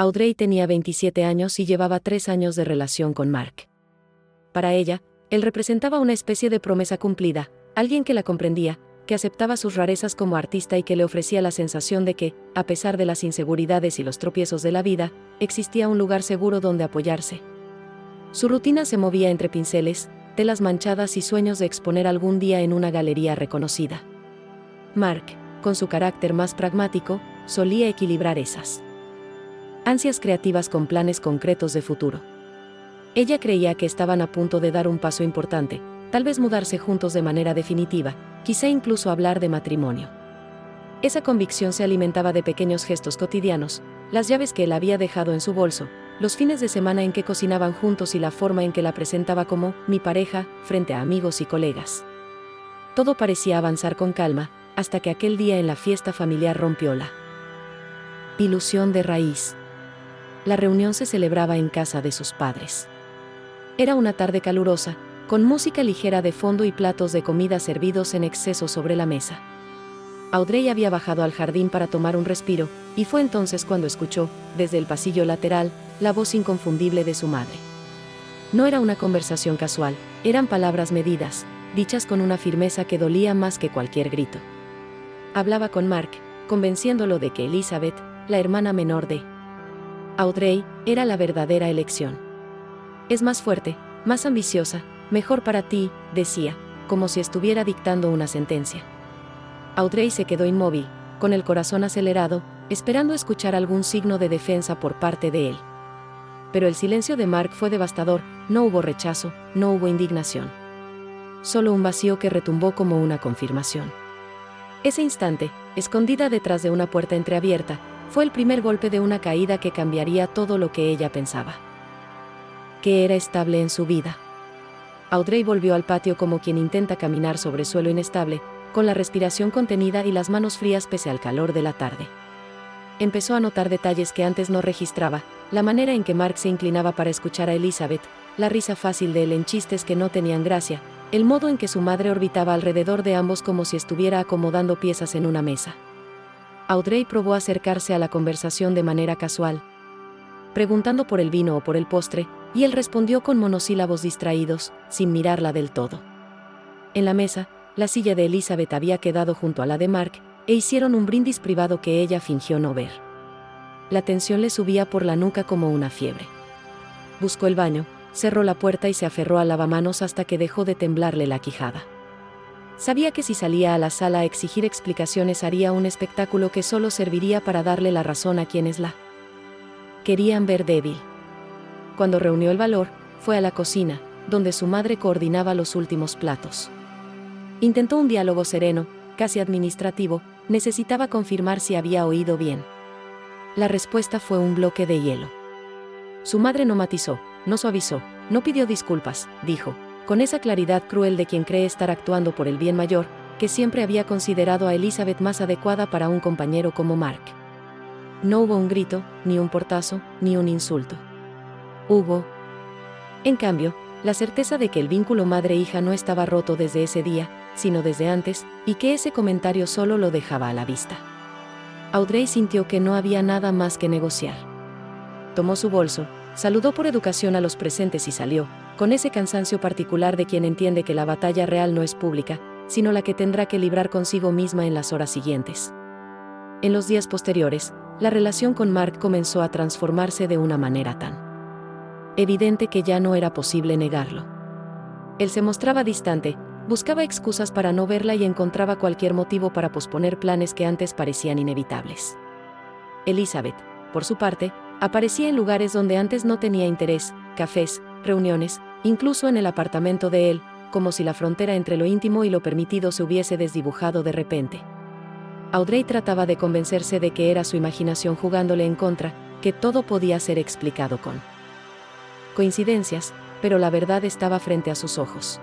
Audrey tenía 27 años y llevaba 3 años de relación con Mark. Para ella, él representaba una especie de promesa cumplida, alguien que la comprendía, que aceptaba sus rarezas como artista y que le ofrecía la sensación de que, a pesar de las inseguridades y los tropiezos de la vida, existía un lugar seguro donde apoyarse. Su rutina se movía entre pinceles, telas manchadas y sueños de exponer algún día en una galería reconocida. Mark, con su carácter más pragmático, solía equilibrar esas ansias creativas con planes concretos de futuro. Ella creía que estaban a punto de dar un paso importante, tal vez mudarse juntos de manera definitiva, quizá incluso hablar de matrimonio. Esa convicción se alimentaba de pequeños gestos cotidianos, las llaves que él había dejado en su bolso, los fines de semana en que cocinaban juntos y la forma en que la presentaba como mi pareja frente a amigos y colegas. Todo parecía avanzar con calma, hasta que aquel día en la fiesta familiar rompió la ilusión de raíz. La reunión se celebraba en casa de sus padres. Era una tarde calurosa, con música ligera de fondo y platos de comida servidos en exceso sobre la mesa. Audrey había bajado al jardín para tomar un respiro, y fue entonces cuando escuchó, desde el pasillo lateral, la voz inconfundible de su madre. No era una conversación casual, eran palabras medidas, dichas con una firmeza que dolía más que cualquier grito. Hablaba con Mark, convenciéndolo de que Elizabeth, la hermana menor de Audrey, era la verdadera elección. Es más fuerte, más ambiciosa, mejor para ti, decía, como si estuviera dictando una sentencia. Audrey se quedó inmóvil, con el corazón acelerado, esperando escuchar algún signo de defensa por parte de él. Pero el silencio de Mark fue devastador, no hubo rechazo, no hubo indignación. Solo un vacío que retumbó como una confirmación. Ese instante, escondida detrás de una puerta entreabierta, fue el primer golpe de una caída que cambiaría todo lo que ella pensaba. Que era estable en su vida. Audrey volvió al patio como quien intenta caminar sobre suelo inestable, con la respiración contenida y las manos frías pese al calor de la tarde. Empezó a notar detalles que antes no registraba, la manera en que Mark se inclinaba para escuchar a Elizabeth, la risa fácil de él en chistes que no tenían gracia, el modo en que su madre orbitaba alrededor de ambos como si estuviera acomodando piezas en una mesa. Audrey probó acercarse a la conversación de manera casual, preguntando por el vino o por el postre, y él respondió con monosílabos distraídos, sin mirarla del todo. En la mesa, la silla de Elizabeth había quedado junto a la de Mark, e hicieron un brindis privado que ella fingió no ver. La tensión le subía por la nuca como una fiebre. Buscó el baño, cerró la puerta y se aferró al lavamanos hasta que dejó de temblarle la quijada. Sabía que si salía a la sala a exigir explicaciones haría un espectáculo que solo serviría para darle la razón a quienes la querían ver débil. Cuando reunió el valor, fue a la cocina, donde su madre coordinaba los últimos platos. Intentó un diálogo sereno, casi administrativo, necesitaba confirmar si había oído bien. La respuesta fue un bloque de hielo. Su madre no matizó, no suavizó, no pidió disculpas, dijo, con esa claridad cruel de quien cree estar actuando por el bien mayor, que siempre había considerado a Elizabeth más adecuada para un compañero como Mark. No hubo un grito, ni un portazo, ni un insulto. Hubo, en cambio, la certeza de que el vínculo madre-hija no estaba roto desde ese día, sino desde antes, y que ese comentario solo lo dejaba a la vista. Audrey sintió que no había nada más que negociar. Tomó su bolso, saludó por educación a los presentes y salió, con ese cansancio particular de quien entiende que la batalla real no es pública, sino la que tendrá que librar consigo misma en las horas siguientes. En los días posteriores, la relación con Mark comenzó a transformarse de una manera tan evidente que ya no era posible negarlo. Él se mostraba distante, buscaba excusas para no verla y encontraba cualquier motivo para posponer planes que antes parecían inevitables. Elizabeth, por su parte, aparecía en lugares donde antes no tenía interés, cafés, reuniones, incluso en el apartamento de él, como si la frontera entre lo íntimo y lo permitido se hubiese desdibujado de repente. Audrey trataba de convencerse de que era su imaginación jugándole en contra, que todo podía ser explicado con coincidencias, pero la verdad estaba frente a sus ojos.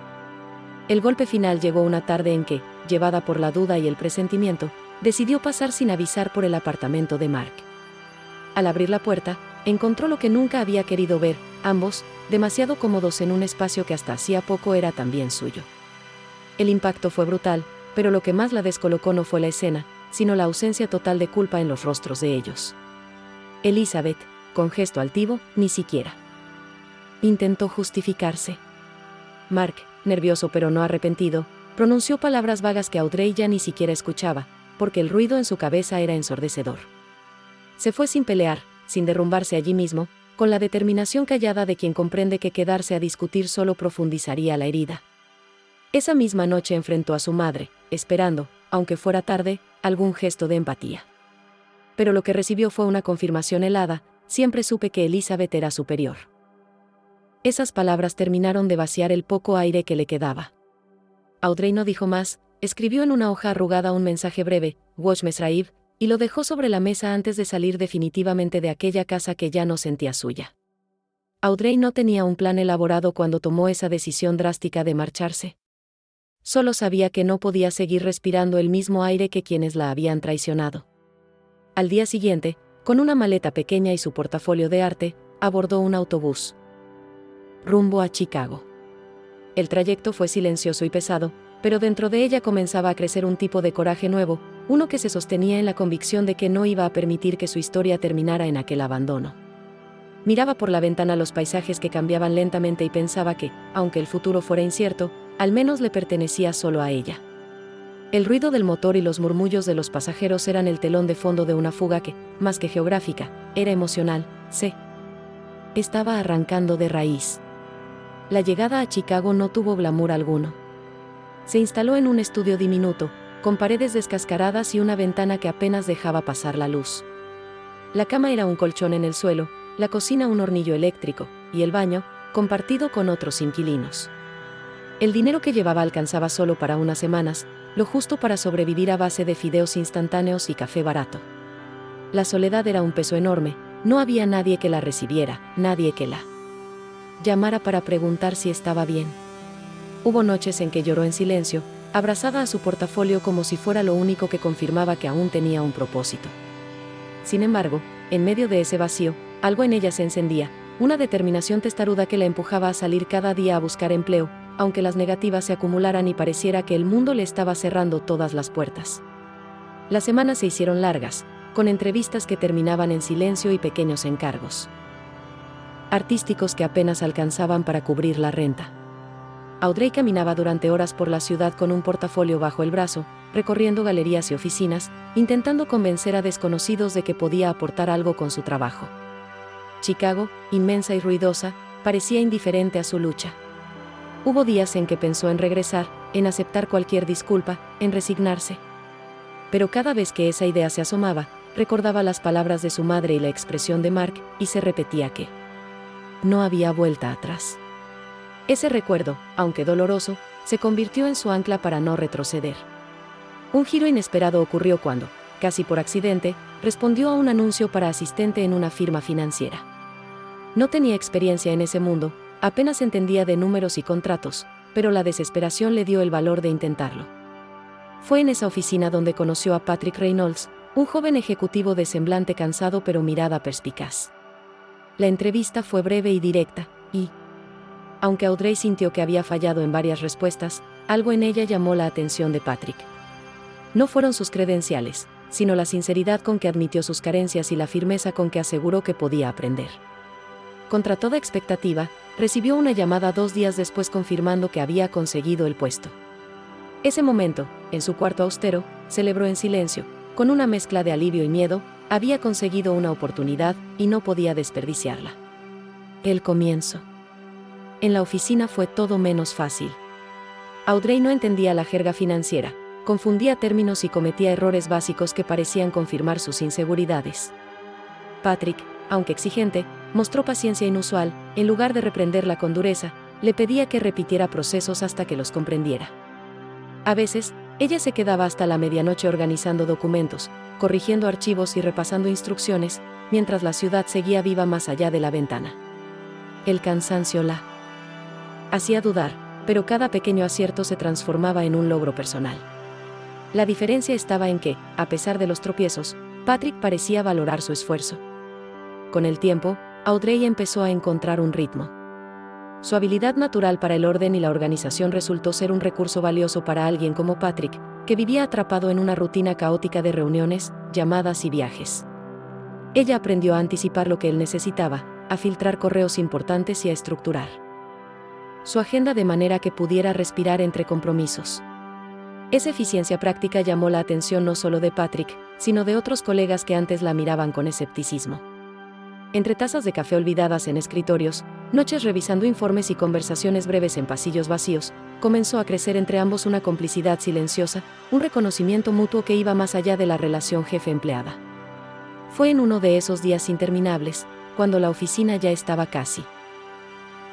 El golpe final llegó una tarde en que, llevada por la duda y el presentimiento, decidió pasar sin avisar por el apartamento de Mark. Al abrir la puerta, encontró lo que nunca había querido ver, ambos, demasiado cómodos en un espacio que hasta hacía poco era también suyo. El impacto fue brutal, pero lo que más la descolocó no fue la escena, sino la ausencia total de culpa en los rostros de ellos. Elizabeth, con gesto altivo, ni siquiera intentó justificarse. Mark, nervioso pero no arrepentido, pronunció palabras vagas que Audrey ya ni siquiera escuchaba, porque el ruido en su cabeza era ensordecedor. Se fue sin pelear, sin derrumbarse allí mismo, con la determinación callada de quien comprende que quedarse a discutir solo profundizaría la herida. Esa misma noche enfrentó a su madre, esperando, aunque fuera tarde, algún gesto de empatía. Pero lo que recibió fue una confirmación helada: siempre supe que Elizabeth era superior. Esas palabras terminaron de vaciar el poco aire que le quedaba. Audrey no dijo más, escribió en una hoja arrugada un mensaje breve, Watch Mesraïb, y lo dejó sobre la mesa antes de salir definitivamente de aquella casa que ya no sentía suya. Audrey no tenía un plan elaborado cuando tomó esa decisión drástica de marcharse. Solo sabía que no podía seguir respirando el mismo aire que quienes la habían traicionado. Al día siguiente, con una maleta pequeña y su portafolio de arte, abordó un autobús rumbo a Chicago. El trayecto fue silencioso y pesado, pero dentro de ella comenzaba a crecer un tipo de coraje nuevo, uno que se sostenía en la convicción de que no iba a permitir que su historia terminara en aquel abandono. Miraba por la ventana los paisajes que cambiaban lentamente y pensaba que, aunque el futuro fuera incierto, al menos le pertenecía solo a ella. El ruido del motor y los murmullos de los pasajeros eran el telón de fondo de una fuga que, más que geográfica, era emocional. Se estaba arrancando de raíz. La llegada a Chicago no tuvo glamour alguno. Se instaló en un estudio diminuto, con paredes descascaradas y una ventana que apenas dejaba pasar la luz. La cama era un colchón en el suelo, la cocina un hornillo eléctrico, y el baño, compartido con otros inquilinos. El dinero que llevaba alcanzaba solo para unas semanas, lo justo para sobrevivir a base de fideos instantáneos y café barato. La soledad era un peso enorme, no había nadie que la recibiera, nadie que la llamara para preguntar si estaba bien. Hubo noches en que lloró en silencio, abrazada a su portafolio como si fuera lo único que confirmaba que aún tenía un propósito. Sin embargo, en medio de ese vacío, algo en ella se encendía, una determinación testaruda que la empujaba a salir cada día a buscar empleo, aunque las negativas se acumularan y pareciera que el mundo le estaba cerrando todas las puertas. Las semanas se hicieron largas, con entrevistas que terminaban en silencio y pequeños encargos artísticos que apenas alcanzaban para cubrir la renta. Audrey caminaba durante horas por la ciudad con un portafolio bajo el brazo, recorriendo galerías y oficinas, intentando convencer a desconocidos de que podía aportar algo con su trabajo. Chicago, inmensa y ruidosa, parecía indiferente a su lucha. Hubo días en que pensó en regresar, en aceptar cualquier disculpa, en resignarse. Pero cada vez que esa idea se asomaba, recordaba las palabras de su madre y la expresión de Mark, y se repetía que no había vuelta atrás. Ese recuerdo, aunque doloroso, se convirtió en su ancla para no retroceder. Un giro inesperado ocurrió cuando, casi por accidente, respondió a un anuncio para asistente en una firma financiera. No tenía experiencia en ese mundo, apenas entendía de números y contratos, pero la desesperación le dio el valor de intentarlo. Fue en esa oficina donde conoció a Patrick Reynolds, un joven ejecutivo de semblante cansado pero mirada perspicaz. La entrevista fue breve y directa, y, aunque Audrey sintió que había fallado en varias respuestas, algo en ella llamó la atención de Patrick. No fueron sus credenciales, sino la sinceridad con que admitió sus carencias y la firmeza con que aseguró que podía aprender. Contra toda expectativa, recibió una llamada 2 días después confirmando que había conseguido el puesto. Ese momento, en su cuarto austero, celebró en silencio, con una mezcla de alivio y miedo. Había conseguido una oportunidad y no podía desperdiciarla. El comienzo. En la oficina fue todo menos fácil. Audrey no entendía la jerga financiera, confundía términos y cometía errores básicos que parecían confirmar sus inseguridades. Patrick, aunque exigente, mostró paciencia inusual. En lugar de reprenderla con dureza, le pedía que repitiera procesos hasta que los comprendiera. A veces, ella se quedaba hasta la medianoche organizando documentos, corrigiendo archivos y repasando instrucciones, mientras la ciudad seguía viva más allá de la ventana. El cansancio la hacía dudar, pero cada pequeño acierto se transformaba en un logro personal. La diferencia estaba en que, a pesar de los tropiezos, Patrick parecía valorar su esfuerzo. Con el tiempo, Audrey empezó a encontrar un ritmo. Su habilidad natural para el orden y la organización resultó ser un recurso valioso para alguien como Patrick, que vivía atrapado en una rutina caótica de reuniones, llamadas y viajes. Ella aprendió a anticipar lo que él necesitaba, a filtrar correos importantes y a estructurar su agenda de manera que pudiera respirar entre compromisos. Esa eficiencia práctica llamó la atención no solo de Patrick, sino de otros colegas que antes la miraban con escepticismo. Entre tazas de café olvidadas en escritorios, noches revisando informes y conversaciones breves en pasillos vacíos, comenzó a crecer entre ambos una complicidad silenciosa, un reconocimiento mutuo que iba más allá de la relación jefe-empleada. Fue en uno de esos días interminables, cuando la oficina ya estaba casi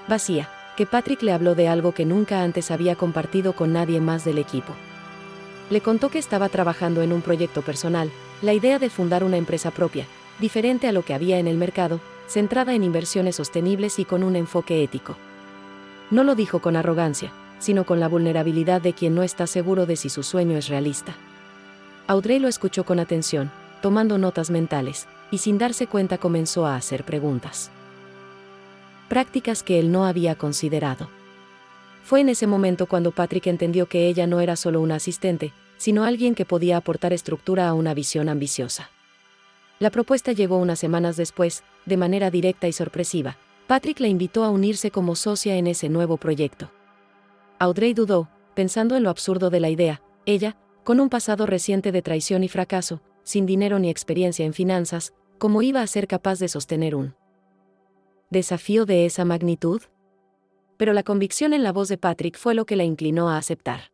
vacía, que Patrick le habló de algo que nunca antes había compartido con nadie más del equipo. Le contó que estaba trabajando en un proyecto personal, la idea de fundar una empresa propia, diferente a lo que había en el mercado, centrada en inversiones sostenibles y con un enfoque ético. No lo dijo con arrogancia, sino con la vulnerabilidad de quien no está seguro de si su sueño es realista. Audrey lo escuchó con atención, tomando notas mentales, y sin darse cuenta comenzó a hacer preguntas. Prácticas que él no había considerado. Fue en ese momento cuando Patrick entendió que ella no era solo una asistente, sino alguien que podía aportar estructura a una visión ambiciosa. La propuesta llegó unas semanas después, de manera directa y sorpresiva. Patrick la invitó a unirse como socia en ese nuevo proyecto. Audrey dudó, pensando en lo absurdo de la idea. Ella, con un pasado reciente de traición y fracaso, sin dinero ni experiencia en finanzas, ¿cómo iba a ser capaz de sostener un desafío de esa magnitud? Pero la convicción en la voz de Patrick fue lo que la inclinó a aceptar.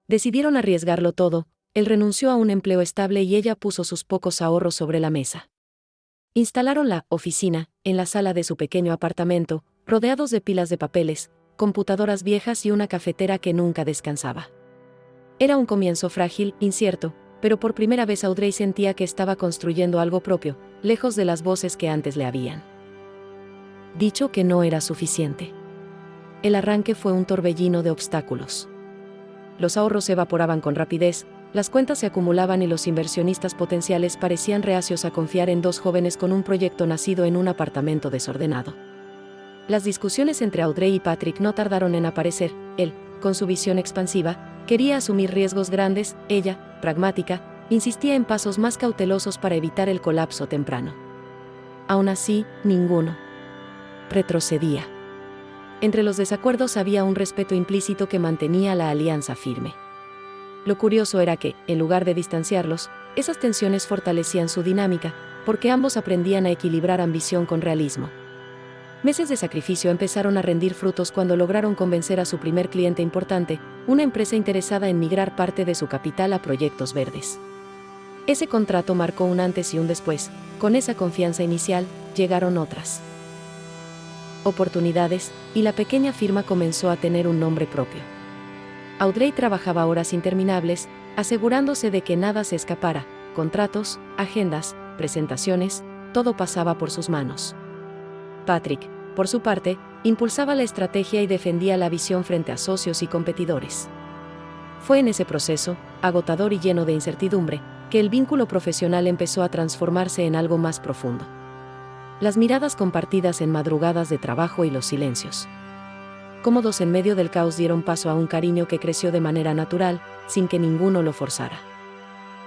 Decidieron arriesgarlo todo. Él renunció a un empleo estable y ella puso sus pocos ahorros sobre la mesa. Instalaron la oficina en la sala de su pequeño apartamento, rodeados de pilas de papeles, computadoras viejas y una cafetera que nunca descansaba. Era un comienzo frágil, incierto, pero por primera vez Audrey sentía que estaba construyendo algo propio, lejos de las voces que antes le habían dicho que no era suficiente. El arranque fue un torbellino de obstáculos. Los ahorros se evaporaban con rapidez, las cuentas se acumulaban y los inversionistas potenciales parecían reacios a confiar en dos jóvenes con un proyecto nacido en un apartamento desordenado. Las discusiones entre Audrey y Patrick no tardaron en aparecer. Él, con su visión expansiva, quería asumir riesgos grandes. Ella, pragmática, insistía en pasos más cautelosos para evitar el colapso temprano. Aún así, ninguno retrocedía. Entre los desacuerdos había un respeto implícito que mantenía la alianza firme. Lo curioso era que, en lugar de distanciarlos, esas tensiones fortalecían su dinámica, porque ambos aprendían a equilibrar ambición con realismo. Meses de sacrificio empezaron a rendir frutos cuando lograron convencer a su primer cliente importante, una empresa interesada en migrar parte de su capital a proyectos verdes. Ese contrato marcó un antes y un después. Con esa confianza inicial, llegaron otras oportunidades, y la pequeña firma comenzó a tener un nombre propio. Audrey trabajaba horas interminables, asegurándose de que nada se escapara, contratos, agendas, presentaciones, todo pasaba por sus manos. Patrick, por su parte, impulsaba la estrategia y defendía la visión frente a socios y competidores. Fue en ese proceso, agotador y lleno de incertidumbre, que el vínculo profesional empezó a transformarse en algo más profundo. Las miradas compartidas en madrugadas de trabajo y los silencios cómodos en medio del caos dieron paso a un cariño que creció de manera natural, sin que ninguno lo forzara.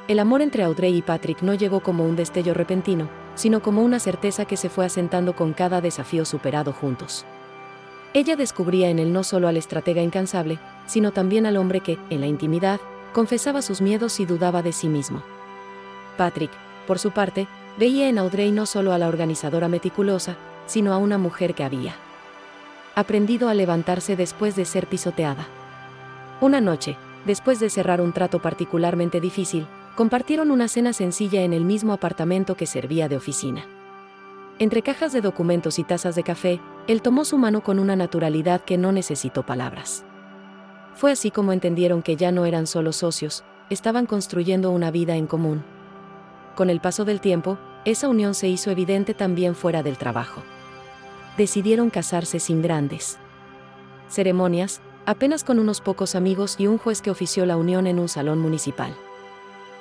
El amor entre Audrey y Patrick no llegó como un destello repentino, sino como una certeza que se fue asentando con cada desafío superado juntos. Ella descubría en él no solo al estratega incansable, sino también al hombre que, en la intimidad, confesaba sus miedos y dudaba de sí mismo. Patrick, por su parte, veía en Audrey no solo a la organizadora meticulosa, sino a una mujer que había aprendido a levantarse después de ser pisoteada. Una noche, después de cerrar un trato particularmente difícil, compartieron una cena sencilla en el mismo apartamento que servía de oficina. Entre cajas de documentos y tazas de café, él tomó su mano con una naturalidad que no necesitó palabras. Fue así como entendieron que ya no eran solo socios, estaban construyendo una vida en común. Con el paso del tiempo, esa unión se hizo evidente también fuera del trabajo. Decidieron casarse sin grandes ceremonias, apenas con unos pocos amigos y un juez que ofició la unión en un salón municipal.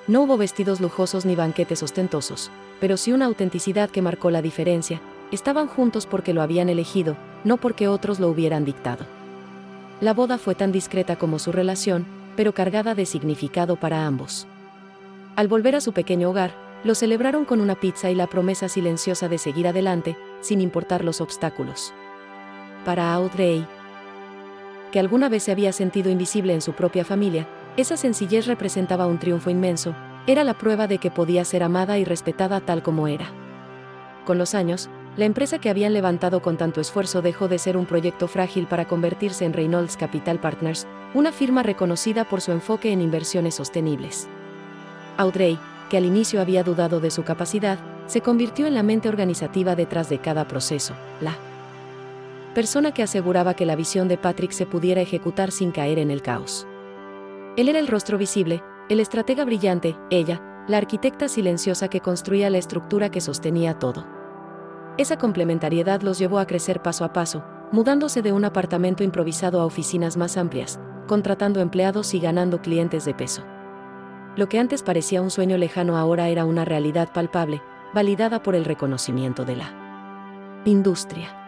No hubo vestidos lujosos ni banquetes ostentosos, pero sí una autenticidad que marcó la diferencia. Estaban juntos porque lo habían elegido, no porque otros lo hubieran dictado. La boda fue tan discreta como su relación, pero cargada de significado para ambos. Al volver a su pequeño hogar, Lo celebraron con una pizza y la promesa silenciosa de seguir adelante, sin importar los obstáculos. Para Audrey, que alguna vez se había sentido invisible en su propia familia, esa sencillez representaba un triunfo inmenso, era la prueba de que podía ser amada y respetada tal como era. Con los años, la empresa que habían levantado con tanto esfuerzo dejó de ser un proyecto frágil para convertirse en Reynolds Capital Partners, una firma reconocida por su enfoque en inversiones sostenibles. Audrey, que al inicio había dudado de su capacidad, se convirtió en la mente organizativa detrás de cada proceso, la persona que aseguraba que la visión de Patrick se pudiera ejecutar sin caer en el caos. Él era el rostro visible, el estratega brillante, ella, la arquitecta silenciosa que construía la estructura que sostenía todo. Esa complementariedad los llevó a crecer paso a paso, mudándose de un apartamento improvisado a oficinas más amplias, contratando empleados y ganando clientes de peso. Lo que antes parecía un sueño lejano ahora era una realidad palpable, validada por el reconocimiento de la industria.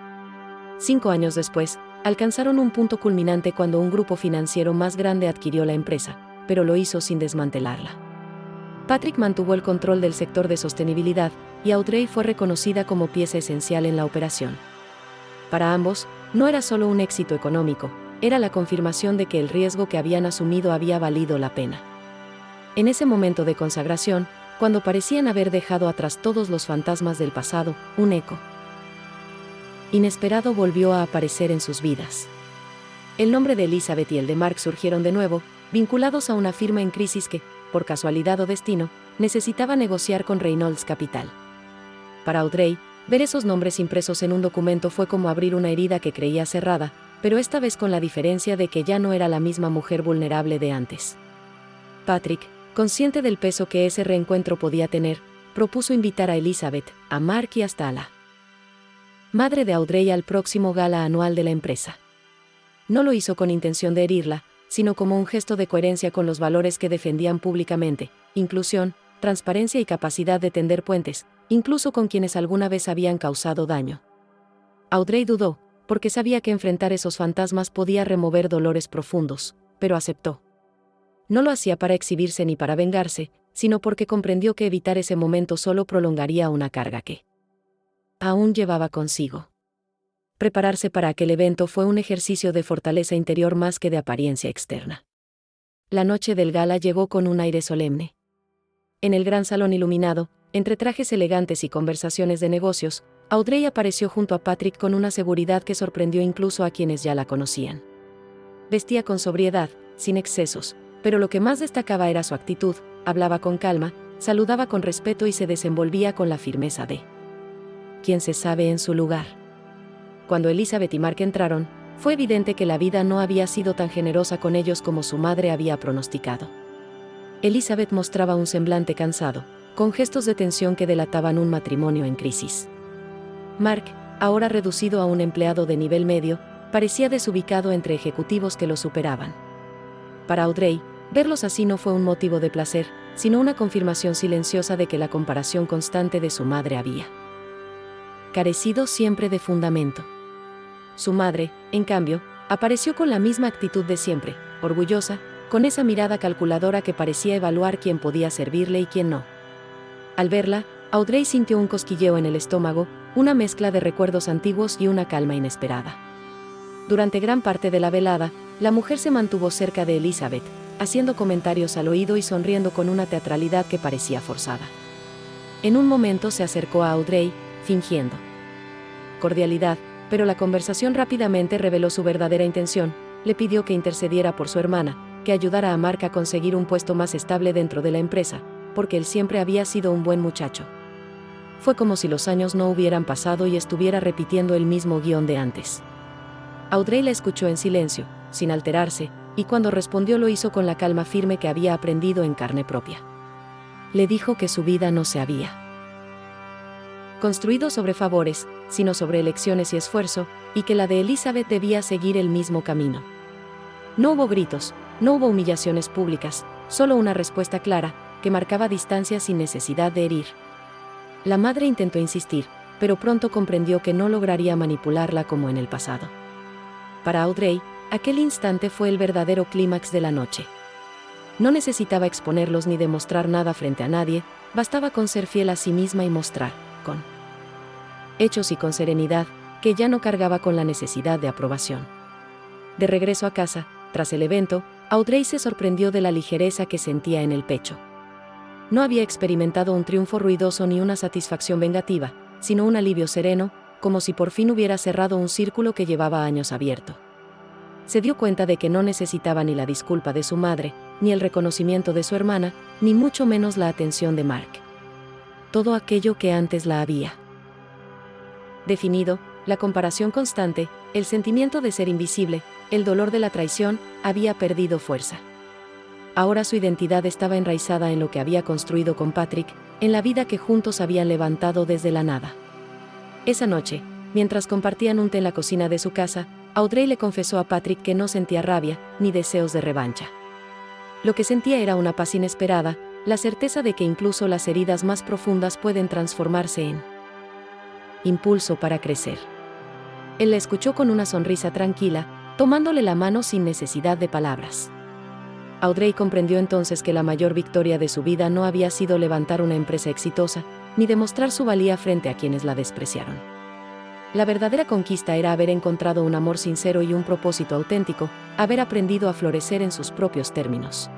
5 años después, alcanzaron un punto culminante cuando un grupo financiero más grande adquirió la empresa, pero lo hizo sin desmantelarla. Patrick mantuvo el control del sector de sostenibilidad, y Audrey fue reconocida como pieza esencial en la operación. Para ambos, no era solo un éxito económico, era la confirmación de que el riesgo que habían asumido había valido la pena. En ese momento de consagración, cuando parecían haber dejado atrás todos los fantasmas del pasado, un eco inesperado volvió a aparecer en sus vidas. El nombre de Elizabeth y el de Mark surgieron de nuevo, vinculados a una firma en crisis que, por casualidad o destino, necesitaba negociar con Reynolds Capital. Para Audrey, ver esos nombres impresos en un documento fue como abrir una herida que creía cerrada, pero esta vez con la diferencia de que ya no era la misma mujer vulnerable de antes. Patrick, consciente del peso que ese reencuentro podía tener, propuso invitar a Elizabeth, a Mark y hasta a la madre de Audrey al próximo gala anual de la empresa. No lo hizo con intención de herirla, sino como un gesto de coherencia con los valores que defendían públicamente: inclusión, transparencia y capacidad de tender puentes, incluso con quienes alguna vez habían causado daño. Audrey dudó, porque sabía que enfrentar esos fantasmas podía remover dolores profundos, pero aceptó. No lo hacía para exhibirse ni para vengarse, sino porque comprendió que evitar ese momento solo prolongaría una carga que aún llevaba consigo. Prepararse para aquel evento fue un ejercicio de fortaleza interior más que de apariencia externa. La noche del gala llegó con un aire solemne. En el gran salón iluminado, entre trajes elegantes y conversaciones de negocios, Audrey apareció junto a Patrick con una seguridad que sorprendió incluso a quienes ya la conocían. Vestía con sobriedad, sin excesos, pero lo que más destacaba era su actitud: hablaba con calma, saludaba con respeto y se desenvolvía con la firmeza de quien se sabe en su lugar. Cuando Elizabeth y Mark entraron, fue evidente que la vida no había sido tan generosa con ellos como su madre había pronosticado. Elizabeth mostraba un semblante cansado, con gestos de tensión que delataban un matrimonio en crisis. Mark, ahora reducido a un empleado de nivel medio, parecía desubicado entre ejecutivos que lo superaban. Para Audrey, verlos así no fue un motivo de placer, sino una confirmación silenciosa de que la comparación constante de su madre había carecido siempre de fundamento. Su madre, en cambio, apareció con la misma actitud de siempre, orgullosa, con esa mirada calculadora que parecía evaluar quién podía servirle y quién no. Al verla, Audrey sintió un cosquilleo en el estómago, una mezcla de recuerdos antiguos y una calma inesperada. Durante gran parte de la velada, la mujer se mantuvo cerca de Elizabeth, haciendo comentarios al oído y sonriendo con una teatralidad que parecía forzada. En un momento se acercó a Audrey, fingiendo cordialidad, pero la conversación rápidamente reveló su verdadera intención. Le pidió que intercediera por su hermana, que ayudara a Mark a conseguir un puesto más estable dentro de la empresa, porque él siempre había sido un buen muchacho. Fue como si los años no hubieran pasado y estuviera repitiendo el mismo guión de antes. Audrey la escuchó en silencio, sin alterarse, y cuando respondió lo hizo con la calma firme que había aprendido en carne propia. Le dijo que su vida no se había construido sobre favores, sino sobre elecciones y esfuerzo, y que la de Elizabeth debía seguir el mismo camino. No hubo gritos, no hubo humillaciones públicas, solo una respuesta clara, que marcaba distancia sin necesidad de herir. La madre intentó insistir, pero pronto comprendió que no lograría manipularla como en el pasado. Para Audrey, aquel instante fue el verdadero clímax de la noche. No necesitaba exponerlos ni demostrar nada frente a nadie, bastaba con ser fiel a sí misma y mostrar, con hechos y con serenidad, que ya no cargaba con la necesidad de aprobación. De regreso a casa, tras el evento, Audrey se sorprendió de la ligereza que sentía en el pecho. No había experimentado un triunfo ruidoso ni una satisfacción vengativa, sino un alivio sereno, como si por fin hubiera cerrado un círculo que llevaba años abierto. Se dio cuenta de que no necesitaba ni la disculpa de su madre, ni el reconocimiento de su hermana, ni mucho menos la atención de Mark. Todo aquello que antes la había definido, la comparación constante, el sentimiento de ser invisible, el dolor de la traición, había perdido fuerza. Ahora su identidad estaba enraizada en lo que había construido con Patrick, en la vida que juntos habían levantado desde la nada. Esa noche, mientras compartían un té en la cocina de su casa, Audrey le confesó a Patrick que no sentía rabia, ni deseos de revancha. Lo que sentía era una paz inesperada, la certeza de que incluso las heridas más profundas pueden transformarse en impulso para crecer. Él la escuchó con una sonrisa tranquila, tomándole la mano sin necesidad de palabras. Audrey comprendió entonces que la mayor victoria de su vida no había sido levantar una empresa exitosa, ni demostrar su valía frente a quienes la despreciaron. La verdadera conquista era haber encontrado un amor sincero y un propósito auténtico, haber aprendido a florecer en sus propios términos.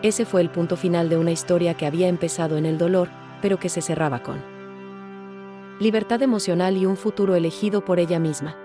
Ese fue el punto final de una historia que había empezado en el dolor, pero que se cerraba con libertad emocional y un futuro elegido por ella misma.